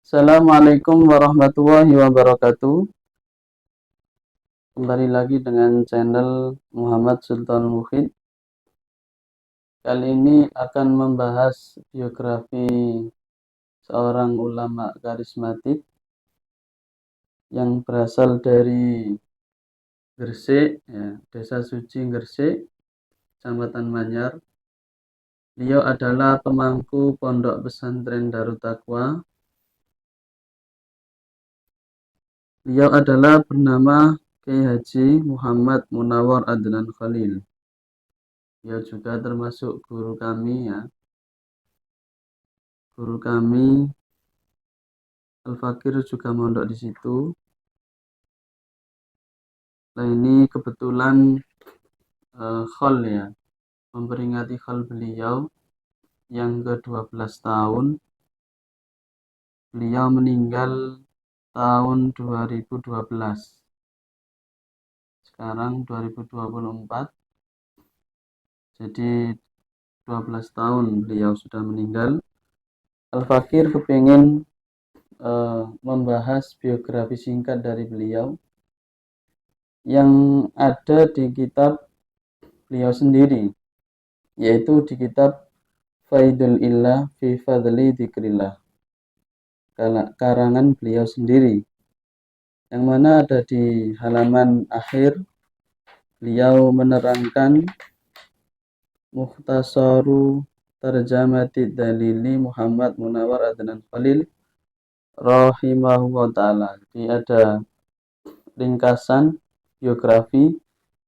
Assalamualaikum warahmatullahi wabarakatuh. Kembali lagi dengan channel Muhammad Sultan Muhid. Kali ini akan membahas biografi seorang ulama karismatik yang berasal dari Gresik, ya, Desa Suci Gresik, Kecamatan Manyar. Beliau adalah pemangku Pondok Pesantren Darut Taqwa. Beliau adalah bernama Kiai Haji Muhammad Munawwar Adnan Khalil. Dia juga termasuk guru kami, ya. Guru kami Al-Fakir juga mondok di situ. Nah, ini kebetulan khol, ya, memperingati khol beliau yang ke-12 tahun. Beliau meninggal tahun 2012. Sekarang 2024. Jadi 12 tahun beliau sudah meninggal. Al-Fakir kepingin membahas biografi singkat dari beliau yang ada di kitab beliau sendiri, yaitu di kitab Faidul Illah fi Fadli Dzikrillah, karangan beliau sendiri, yang mana ada di halaman akhir beliau menerangkan Mukhtasaru Tarjamati Dalili Muhammad Munawwar Adnan Khalil rahimahullah ta'ala. Jadi ada ringkasan biografi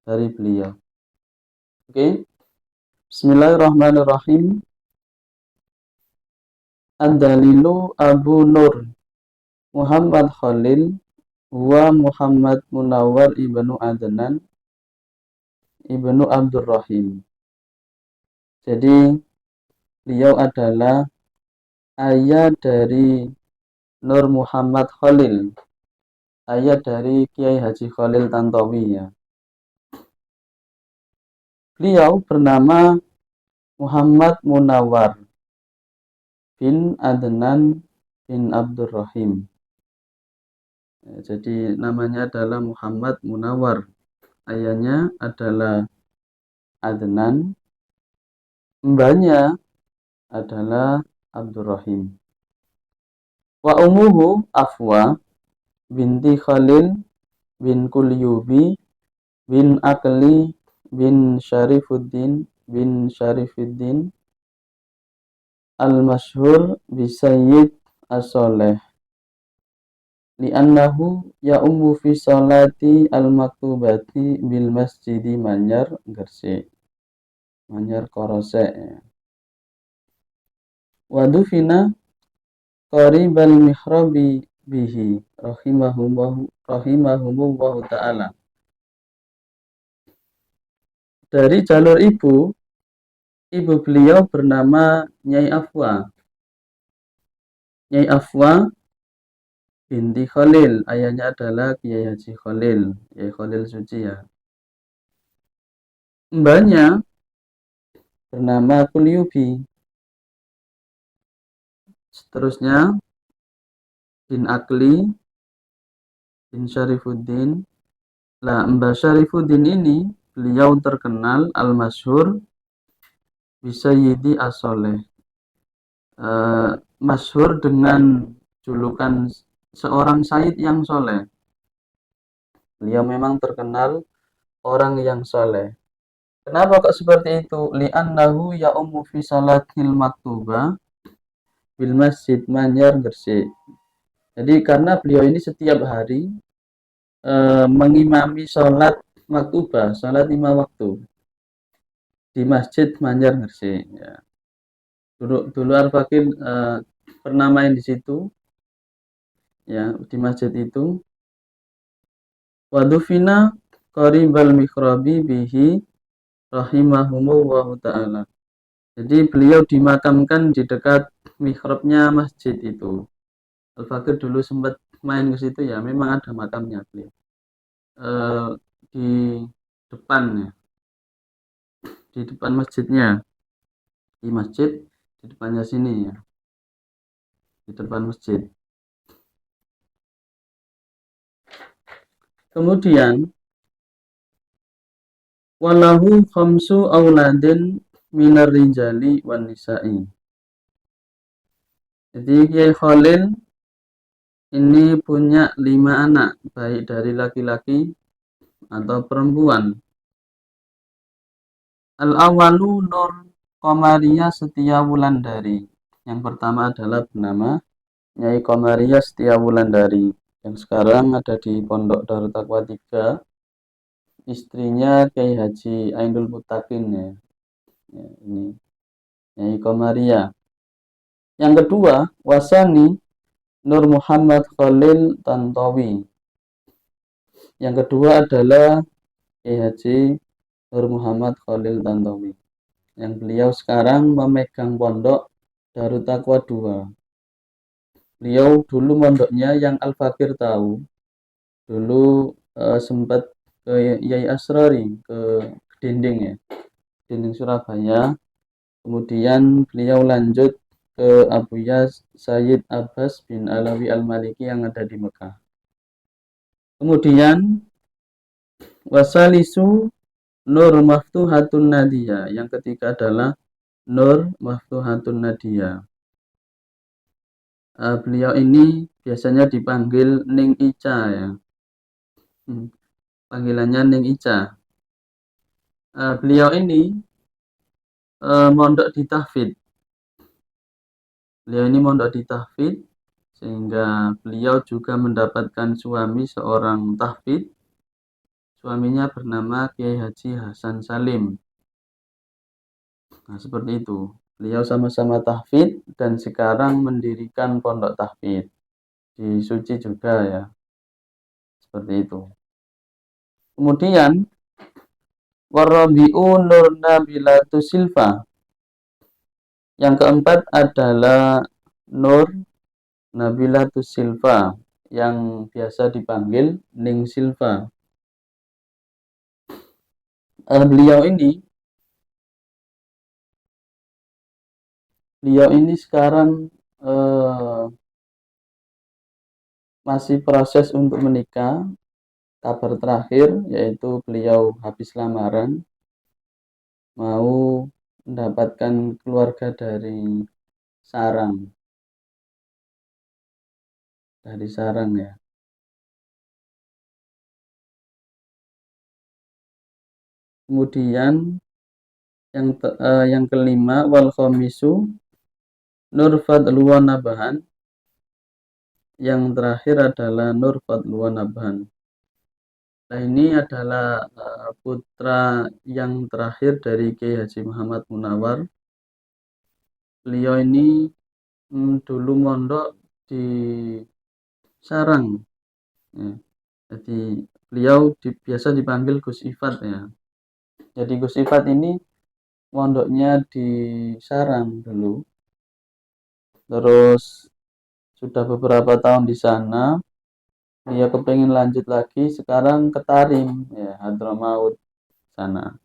dari beliau. Oke. Bismillahirrahmanirrahim. Ad-dalilu Abu Nur Muhammad Khalil wa Muhammad Munawwar ibnu Adnan ibnu Abdurrahim. Jadi beliau adalah ayah dari Nur Muhammad Khalil, ayah dari Kiai Haji Khalil Tantowi, ya. Beliau bernama Muhammad Munawwar bin Adnan bin Abdurrahim. Ya, jadi namanya adalah Muhammad Munawwar. Ayahnya adalah Adnan, mbahnya adalah Abdurrahim. Wa umuhu Afwa binti Khalil bin Kulyubi bin Akli bin Syarifuddin al-masyhur bi Sayyid as-Soleh li'annahu ya'ummu fi salati al-maktubati bil masjidi Manyar Gresik, Manyar Korosek, ya. Wa dufina qaribal mihrabi bihi rahimahumullah ta'ala. Dari jalur ibu beliau bernama Nyai Afwa. Nyai Afwa binti Khalil, ayahnya adalah Kiai Haji Khalil, Kiai Khalil Suci, ya. Mbahnya bernama Kulyubi. Seterusnya bin Akli bin Syarifuddin. Lah, Mbah Syarifuddin ini beliau terkenal al-masyhur Bisayyidi as-Soleh, masyhur dengan julukan seorang Sayyid yang soleh. Beliau memang terkenal orang yang soleh. Kenapa kok seperti itu? Li'annahu ya'ummu fi salatil maktubah bil masjid Manyar Gresik. Jadi karena beliau ini setiap hari mengimami sholat maktubah, sholat 5 waktu di masjid Manyar Gresik, ya. Dulu Al-Fakir pernah main di situ, ya, di masjid itu. Wadufina qaribal mikhrabi bihi rahimahumullahu ta'ala. Jadi beliau dimakamkan di dekat mihrabnya masjid itu. Al-Fakir dulu sempat main ke situ, ya, memang ada makamnya beliau di depannya, di depan masjidnya, di masjid di depannya sini, ya, di depan masjid. Kemudian walahu khamsu auladin minar rijali wan nisa'i. Jadi Kiai Khalil ini punya 5 anak, baik dari laki-laki atau perempuan. Al-awalu Nur Komariah Setia Wulandari. Yang pertama adalah bernama Nyai Komariah Setia Wulandari, yang sekarang ada di Pondok Darut Taqwa 3. Istrinya Kiai Haji Ainul Mutakin ya. Ini Nyai Komariah. Yang kedua, Wasani Nur Muhammad Khalil Tantowi. Yang kedua adalah Kiai Haji Nur Muhammad Khalil Tantowi, yang beliau sekarang memegang pondok Darut Taqwa 2. Beliau dulu mondoknya yang Al-Fakir tahu. Dulu sempat ke Yai Asrori, ke Dinding ya. Dinding Surabaya. Kemudian beliau lanjut ke Abuya Sayyid Abbas bin Alawi Al-Maliki yang ada di Mekah. Kemudian wasalisu Nur Maftuhatun Nadia. Yang ketiga adalah Nur Maftuhatun Nadia. Beliau ini biasanya dipanggil Ning Ica ya. Panggilannya Ning Ica. Beliau ini mondok di tahfidz. Beliau ini mondok di tahfidz, sehingga beliau juga mendapatkan suami seorang tahfidz. Suaminya bernama Kiai Haji Hasan Salim. Nah, seperti itu. Beliau sama-sama tahfidz dan sekarang mendirikan pondok tahfidz di Suci juga ya. Seperti itu. Kemudian Warabi'u Nur Nabilatu Silva. Yang keempat adalah Nur Nabilatu Silva, yang biasa dipanggil Ning Silva. Beliau ini sekarang masih proses untuk menikah. Kabar terakhir yaitu beliau habis lamaran, mau mendapatkan keluarga dari Sarang. Dari Sarang ya. Kemudian yang kelima wal khamisu Nur Fadluwan Nabahan. Yang terakhir adalah Nur Fadluwan Nabahan. Nah, ini adalah putra yang terakhir dari Kiai Haji Muhammad Munawar. Beliau ini dulu mondok di Sarang ya. Jadi beliau biasa dipanggil Gus Ifat ya. Jadi Gus Ifat ini mondoknya di Sarang dulu, terus sudah beberapa tahun di sana. Dia kepengen lanjut lagi, sekarang ke Tarim ya, Hadramaut sana,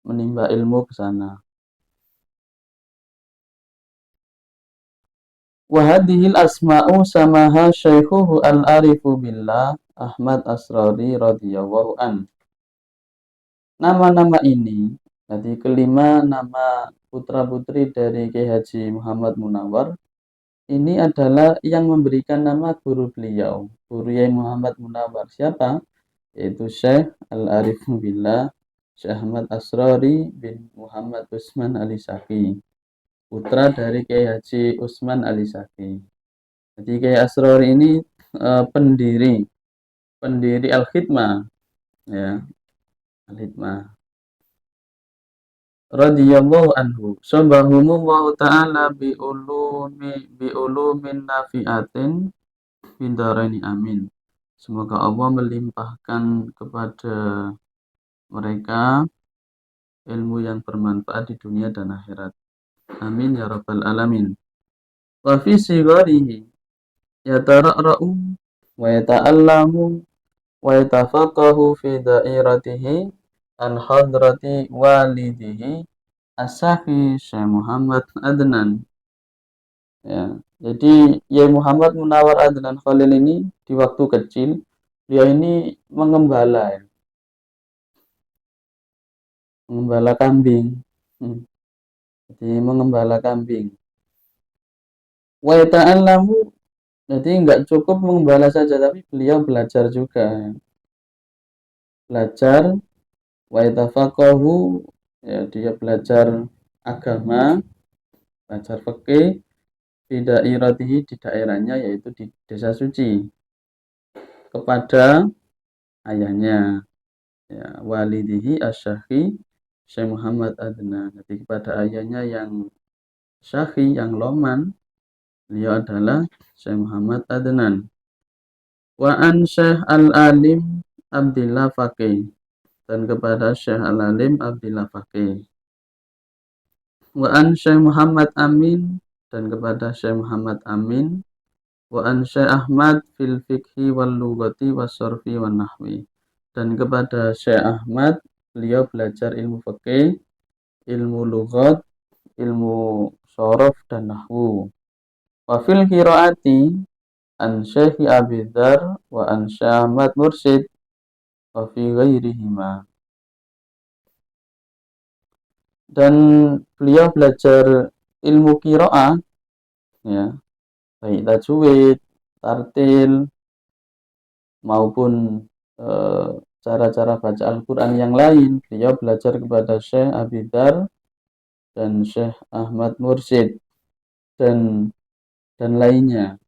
menimba ilmu ke sana. Wahadihil asma'u samaha syekhuhu al-arifu billah Ahmad Asrori radhiyallahu an. Nama-nama ini, jadi kelima nama putra-putri dari Kiai Haji Muhammad Munawar, ini adalah yang memberikan nama guru beliau, guru Kiai Muhammad Munawar. Siapa? Yaitu Syekh Al-Arifu Billah Syekh Ahmad Asrori bin Muhammad Usman Alisaki, putra dari Kiai Haji Usman Alisaki. Jadi Kiai Asrori ini pendiri Al-Khidmah ya, Al-Khidmah radhiyallahu anhu. Subhanallahu ta'ala bi ulumin nafi'atin bidaraini amin. Semoga Allah melimpahkan kepada mereka ilmu yang bermanfaat di dunia dan akhirat. Amin ya rabbal alamin. Wa fi sigarihi yatara'ra'u wa yata'allamu wa yatafaqahu fi da'iratihi an hadrati walidihi As-Safi Syekh Muhammad Adnan. Ya, jadi Yai Muhammad Munawar Adnan Khalil ini di waktu kecil Beliau ini mengembala ya, mengembala kambing. Hmm, Jadi mengembala kambing. Wa ta'allamu, jadi nggak cukup mengembala saja, tapi beliau belajar juga. Belajar wa yatafaqahu, ya dia belajar agama, belajar fikih di daeratihi, di daerahnya, yaitu di desa suci, kepada ayahnya, ya, walidihi asyakhi Syekh Muhammad Adnan. Jadi kepada ayahnya yang syakhi, yang loman, beliau adalah Syekh Muhammad Adnan. Wa an Syekh Al-Alim Abdillah Faqih, dan kepada Syekh Al-Alim Abdillah Faqih. Wa an Syekh Muhammad Amin, dan kepada Syekh Muhammad Amin. Wa an Syekh Ahmad fil fiqhi wal lughati was sorfi wan nahwi, dan kepada Syekh Ahmad beliau belajar ilmu fikih, ilmu lughat, ilmu sorof dan nahwu. Wa fil qiraati an Syekh Abi Dzar wa an Syekh Ahmad Mursyid wa fi ghairihima, dan beliau belajar ilmu qiraah, ya, baik tajwid, tartil maupun eh, cara-cara baca Al-Quran yang lain. Beliau belajar kepada Syekh Abi Dzar dan Syekh Ahmad Mursyid dan lainnya.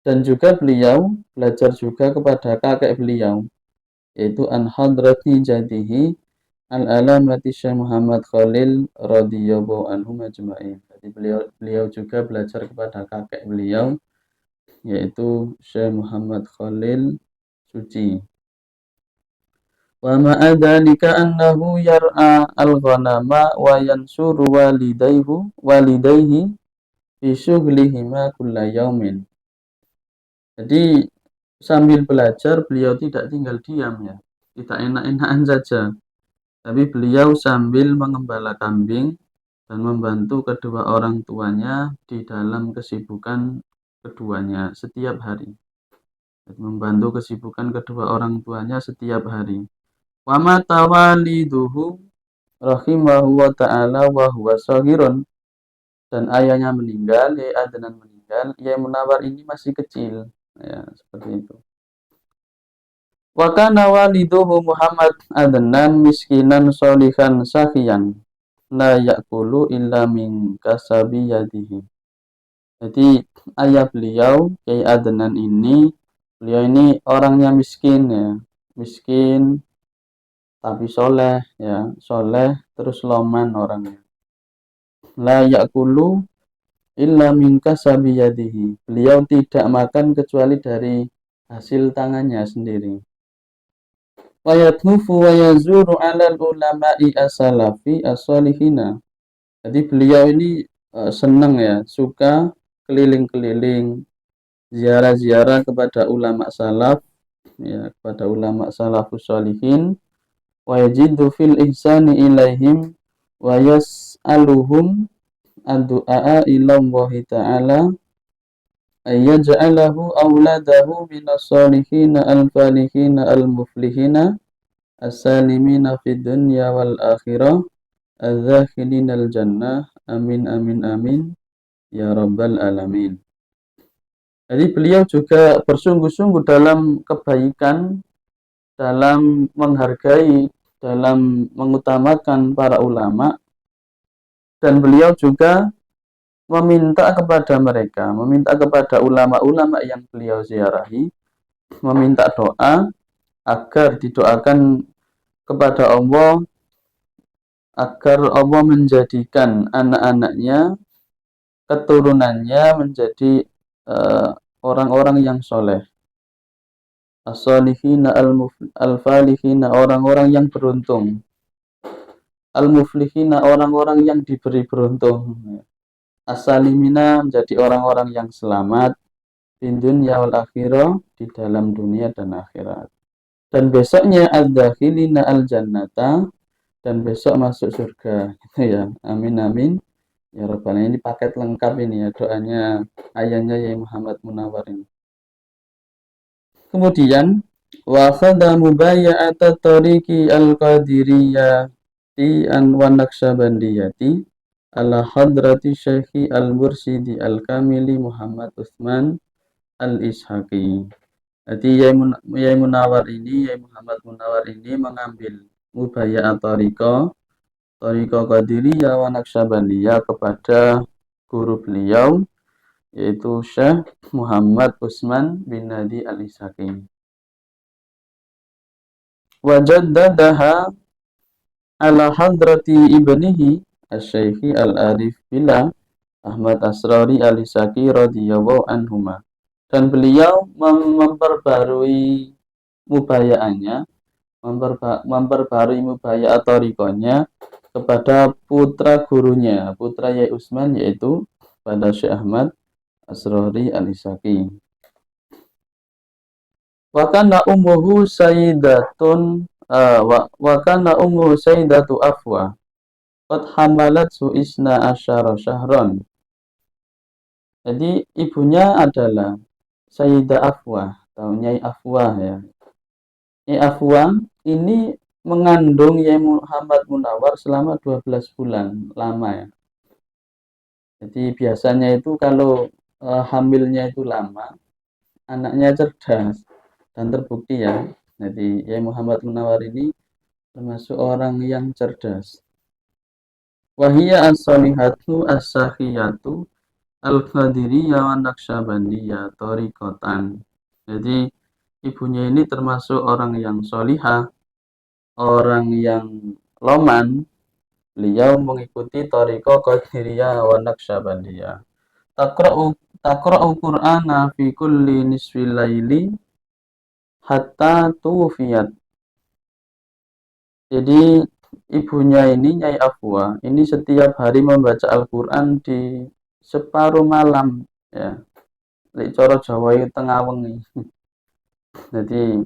Dan juga beliau belajar juga kepada kakek beliau, yaitu an hadrati jadihi al-alamati Syekh Muhammad Khalil radhiyallahu anhu majma'in. Jadi beliau juga belajar kepada kakek beliau, yaitu Syekh Muhammad Khalil Suci. Wa ma'a dzalika annahu yar'a al-ghanama wa yansuru walidayhi fi syughlihima kulla yaumin. Jadi sambil belajar beliau tidak tinggal diam ya, tidak enak-enakan saja, tapi beliau sambil mengembala kambing dan membantu kedua orang tuanya di dalam kesibukan keduanya setiap hari. Jadi membantu kesibukan kedua orang tuanya setiap hari. Wa mata waliduhu rahimahu wa ta'ala wa huwa shagirun, dan ayahnya meninggal, ya Adnan meninggal, ya Munawar ini masih kecil, ya seperti itu. Wa kana waliduhu Muhammad Adnan miskinan solihan sakhiyan la yakulu illa min kasabi yadihi. Jadi ayah beliau Kiai Adnan ini, beliau ini orangnya miskin ya, miskin tapi soleh ya, soleh terus loman orangnya. La yakulu illa min kasabi yadihi. Beliau tidak makan kecuali dari hasil tangannya sendiri. Wa yathufu wa yazuru 'alal ulama'i as-salafi as-salihina. Jadi beliau ini senang ya, suka keliling-keliling, ziarah-ziarah kepada ulama salaf, ya, kepada ulama salafus sholihin. Wa yajidu fil ihsani ilaihim wa yas'aluhum ad-du'a ila Allah ta'ala ayyaj'alahu awladahu minas solihina al-falihina al-muflihina as-salimina fid dunya wal akhirah az-zakhilina al-jannah, amin amin amin ya rabbal alamin. Jadi beliau juga bersungguh-sungguh dalam kebaikan, dalam menghargai, dalam mengutamakan para ulama, dan beliau juga meminta kepada mereka, meminta kepada ulama-ulama yang beliau ziarahi, meminta doa agar didoakan kepada Allah, agar Allah menjadikan anak-anaknya, keturunannya menjadi orang-orang yang soleh, as-salihina al-falihina, orang-orang yang beruntung, al-muflihina, orang-orang yang diberi beruntung, as-salimina, menjadi orang-orang yang selamat, di dunia wal akhirah, di dalam dunia dan akhirat. Dan besoknya al-dakhilina al-jannata, dan besok masuk surga, gitu ya. Amin amin ya rabbal alamin. Ini paket lengkap ini ya doanya ayahnya Yai Muhammad Munawar ini. Kemudian wa akhadha mubaya'ata tariqi al-qadiriyati wa naqsyabandiyati ala hadrati syekhi al-mursidi al-kamili Muhammad Utsman al-Ishaqi. Jadi Yai Munawar ini, Yai Muhammad Munawar ini mengambil mubaya'at Thariqah Qadiriyah wa Naqsyabandiyah kepada guru beliau, yaitu Syekh Muhammad Utsman bin Nadi al-Ishaqi. Wajaddadaha ala hadrati ibnihi asy-Syaikh al-Arif Billah Ahmad Asrari al-Ishaqi radhiyallahu anhuma. Dan beliau memperbarui mubayaannya, memperbarui mubaya'at thariqahnya kepada putra gurunya, putra Yai Utsman, yaitu pada Syekh Ahmad Asrari al-Ishaqi. Wa kana ummuhu sayyidatun wa kana ummuhu sayyidatu Afwa qad hamalat su'isna asyara syahran. Jadi ibunya adalah Sayyidah Afwa atau Nyai Afwa ya. Nyai Afwa ini mengandung Yai Muhammad Munawar selama 12 bulan lama ya. Jadi biasanya itu kalau hamilnya itu lama, anaknya cerdas dan terbukti ya. Jadi Yai Muhammad Munawar ini termasuk orang yang cerdas. Wahia as-solihatu as-sakhiyatu al-qadiriyah wa naqsyabandiyah thariqatan. Jadi ibunya ini termasuk orang yang solihah, orang yang loman. Beliau mengikuti thariqah qadiriyah wa naqsyabandiyah. Taqra'u Qur'ana fi kulli nisfil laili hatta tuwfiyat. Jadi ibunya ini Nyai Afwa ini setiap hari membaca Al-Qur'an di separuh malam ya. Lek cara Jawa itu tengah wengi. Jadi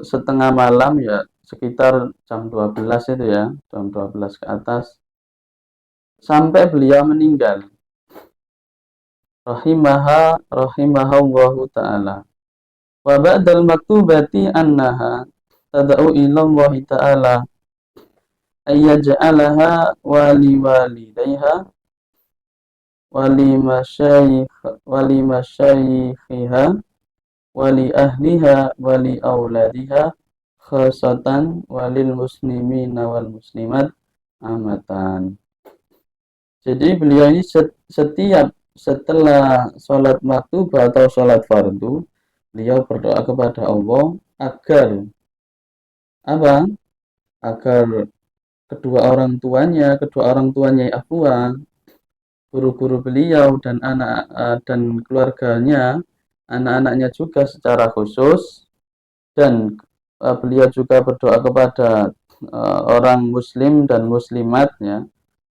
setengah malam ya, sekitar jam 12 itu ya, jam 12 ke atas sampai beliau meninggal. Rahimahallahu ta'ala. Wa ba'dal maktubati annaha tad'u ila Allah ta'ala ayyaj'alaha walidayha wali masyayikhiha wali ahliha wali auladiha khasatan walil muslimina wal muslimat amatan. Jadi beliau ini setiap setelah sholat maktubah atau sholat fardu, beliau berdoa kepada Allah agar apa? Agar kedua orang tuanya Afwa, guru-guru beliau dan dan keluarganya, anak-anaknya juga secara khusus, dan beliau juga berdoa kepada orang muslim dan muslimat ya,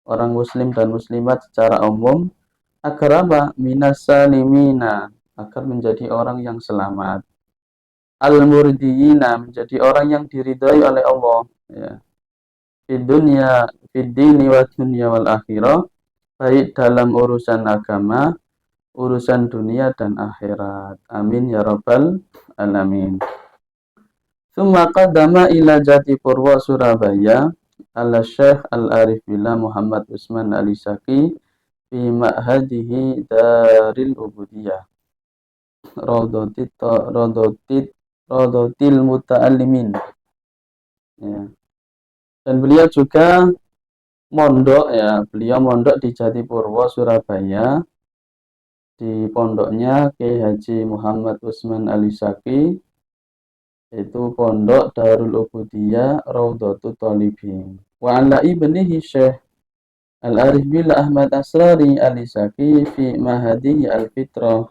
orang muslim dan muslimat secara umum, agar apa? Minas salimina, agar menjadi orang yang selamat. Al-murdiyina, menjadi orang yang diridhai oleh Allah ya. Fid dini wa dunya wal akhirah, baik dalam urusan agama, urusan dunia dan akhirat. Amin ya rabbal alamin. Tsumma qaddama ila Jatipurwa Surabaya ala Syekh Al-Arif Billah Muhammad Utsman al-Ishaqi fi ma'hadihi Daril Ubudiyah Raudatil Muta'allimin ya. Dan beliau juga mondok ya, beliau mondok di Jatipurwa Surabaya, di pondoknya Kiai Haji Muhammad Utsman al-Ishaqi, yaitu pondok Darul Ubudiyah Raudhatut Thalibin. Wa ala ibnihi Syekh Al-Arif Billah Ahmad Asrari al-Ishaqi fi mahadi al-fitrah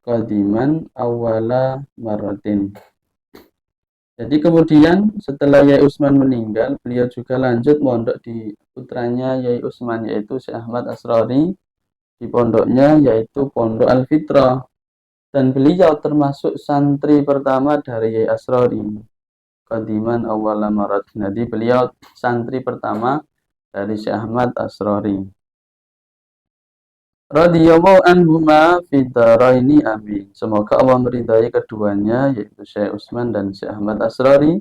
qadiman awwala maratin. Jadi kemudian setelah Yai Utsman meninggal, beliau juga lanjut mondok di putranya Yai Utsman, yaitu Syekh Ahmad Asrari, di pondoknya yaitu Pondok Al-Fitrah. Dan beliau termasuk santri pertama dari Yai Asrari. Qadiman awwala marat. Jadi beliau santri pertama dari Syekh Ahmad Asrari. Radhiyallahu anhuma fid dharaini amin. Semoga Allah meridai keduanya yaitu Syekh Utsman dan Syekh Ahmad Asrari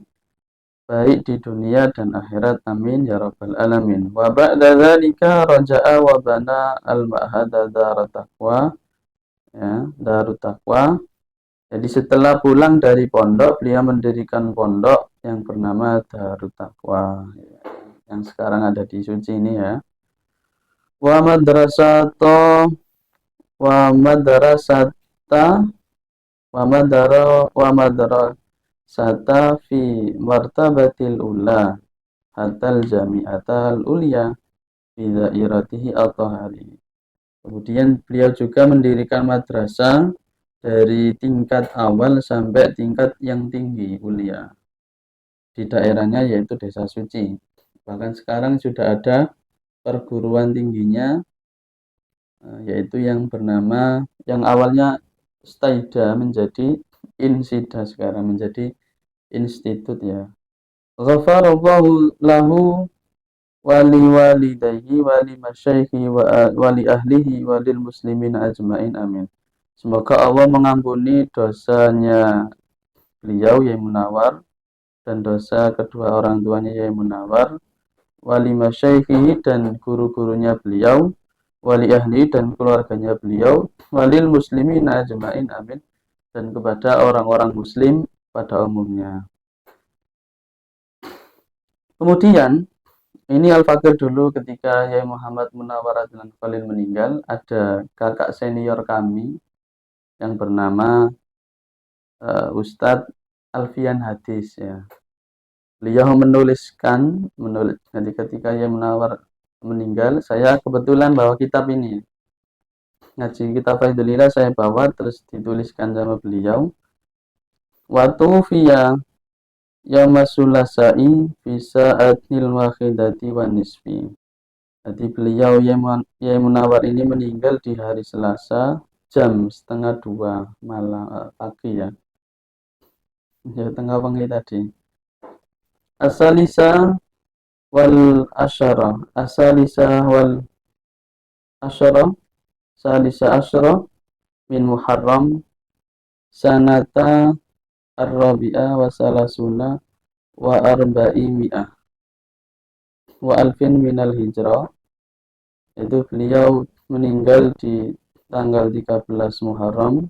baik di dunia dan akhirat amin ya rabbal alamin. Wa ba'da dzalika raja'a wa bana al-ma'hada darut taqwa ya, darut taqwa. Jadi setelah pulang dari pondok beliau mendirikan pondok yang bernama Darut Taqwa yang sekarang ada di Suci ini ya. Wa madrasato wa madrasata wa madrasata fi martabatil ula hatal jami'atal ulia fi dairatihi at-tahari. Kemudian beliau juga mendirikan madrasah dari tingkat awal sampai tingkat yang tinggi ulia di daerahnya yaitu Desa Suci. Bahkan sekarang sudah ada perguruan tingginya yaitu yang bernama yang awalnya Staida menjadi Insida sekarang menjadi institut ya. Ghafarallahu lahu wali walidayhi wali masyayikhi wali ahlihi walil muslimin ajmain amin. Semoga Allah mengampuni dosanya beliau Yai Munawar dan dosa kedua orang tuanya Yai Munawar, wali masyayikhi dan guru-gurunya beliau, wali ahli dan keluarganya beliau, walil muslimin ajmain amin, dan kepada orang-orang muslim pada umumnya. Kemudian ini Al-Fakir dulu ketika Yai Muhammad Munawar Adnan Khalil meninggal, ada kakak senior kami yang bernama Ustadz Alfian Hadis ya. Beliau menulis jadi ketika Yai Munawar meninggal, saya kebetulan bawa kitab ini. Ngaji kitab Faidulillah saya bawa terus dituliskan sama beliau. Watu fiya yauma sulasai fi sa'atil wahidati wa nisfi. Jadi beliau Yai Munawar ini meninggal di hari Selasa jam 1:30 malam pagi ya. Ya tengah pagi tadi. Asalisa wal asyara salisa asyara min Muharram sanata ar-rabi'ah wa salasuna wa arba'i mi'ah wa alfin minal hijrah. Itu beliau meninggal di tanggal 13 Muharram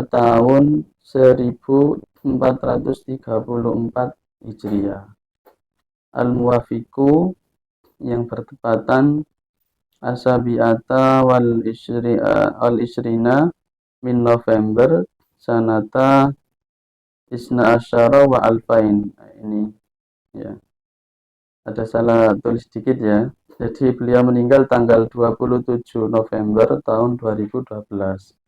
tahun 1434 Hijriah. Al-Muwafiqu yang bertepatan Asabi'ata wal isrina min November sanata isna asyara wa alfain. Ini ya. Ada salah tulis sedikit ya. Jadi beliau meninggal tanggal 27 November tahun 2012.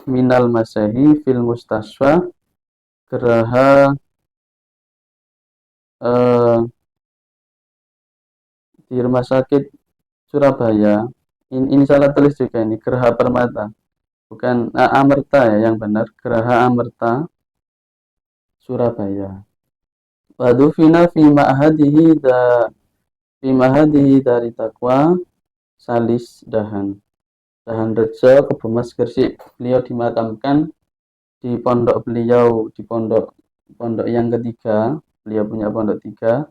Minal Masehi fil Mustasfa Geraha di Rumah Sakit Surabaya. Ini salah tulis juga ini, Geraha Permata. Bukan Amerta ya yang benar, Geraha Amerta Surabaya. Wadufina fi ma'hadihi dari Taqwa Salis Dahan Rejo Kebumas Gresik. Beliau dimakamkan di pondok beliau di pondok yang ketiga. Beliau punya pondok 3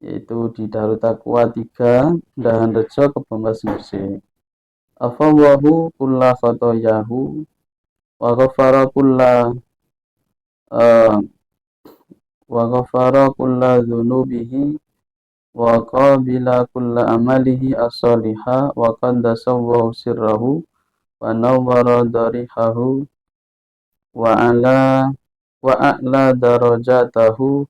yaitu di Darut Taqwa 3 Dahan Rejo Kebumas Gresik. Afallahu kulla khotoyahu wa ghafara kulla dhunubihi wa qabila kulla amalihi as-salihah wa qaddasawwahu sirrahu wa nawwara darihahu wa a'la darajatahu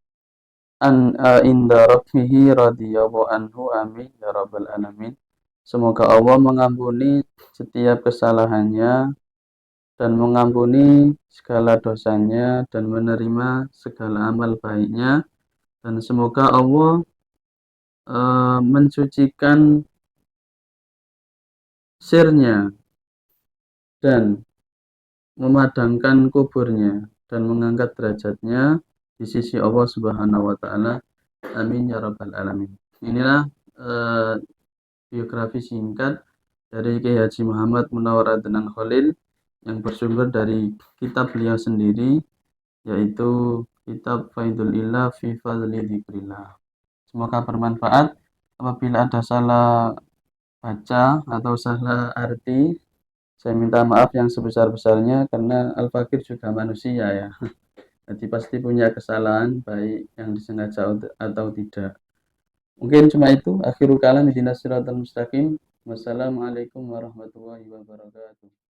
inda rabbihi radhiyallahu anhu amin ya rabbal alamin. Semoga Allah mengampuni setiap kesalahannya dan mengampuni segala dosanya dan menerima segala amal baiknya, dan semoga Allah mensucikan sirnya dan memadamkan kuburnya dan mengangkat derajatnya di sisi Allah Subhanahu wa taala. Amin ya rabbal alamin. Inilah biografi singkat dari Kiai Haji Muhammad Munawwar Adnan Khalil yang bersumber dari kitab beliau sendiri, yaitu kitab Faidul Illah fi Fadli Dzikrillah. Semoga bermanfaat. Apabila ada salah baca atau salah arti, saya minta maaf yang sebesar-besarnya karena Al-Fakir juga manusia ya. Jadi pasti punya kesalahan baik yang disengaja atau tidak. Mungkin cuma itu. Akhirul kalam ihdinas siratal mustaqim. Wassalamualaikum warahmatullahi wabarakatuh.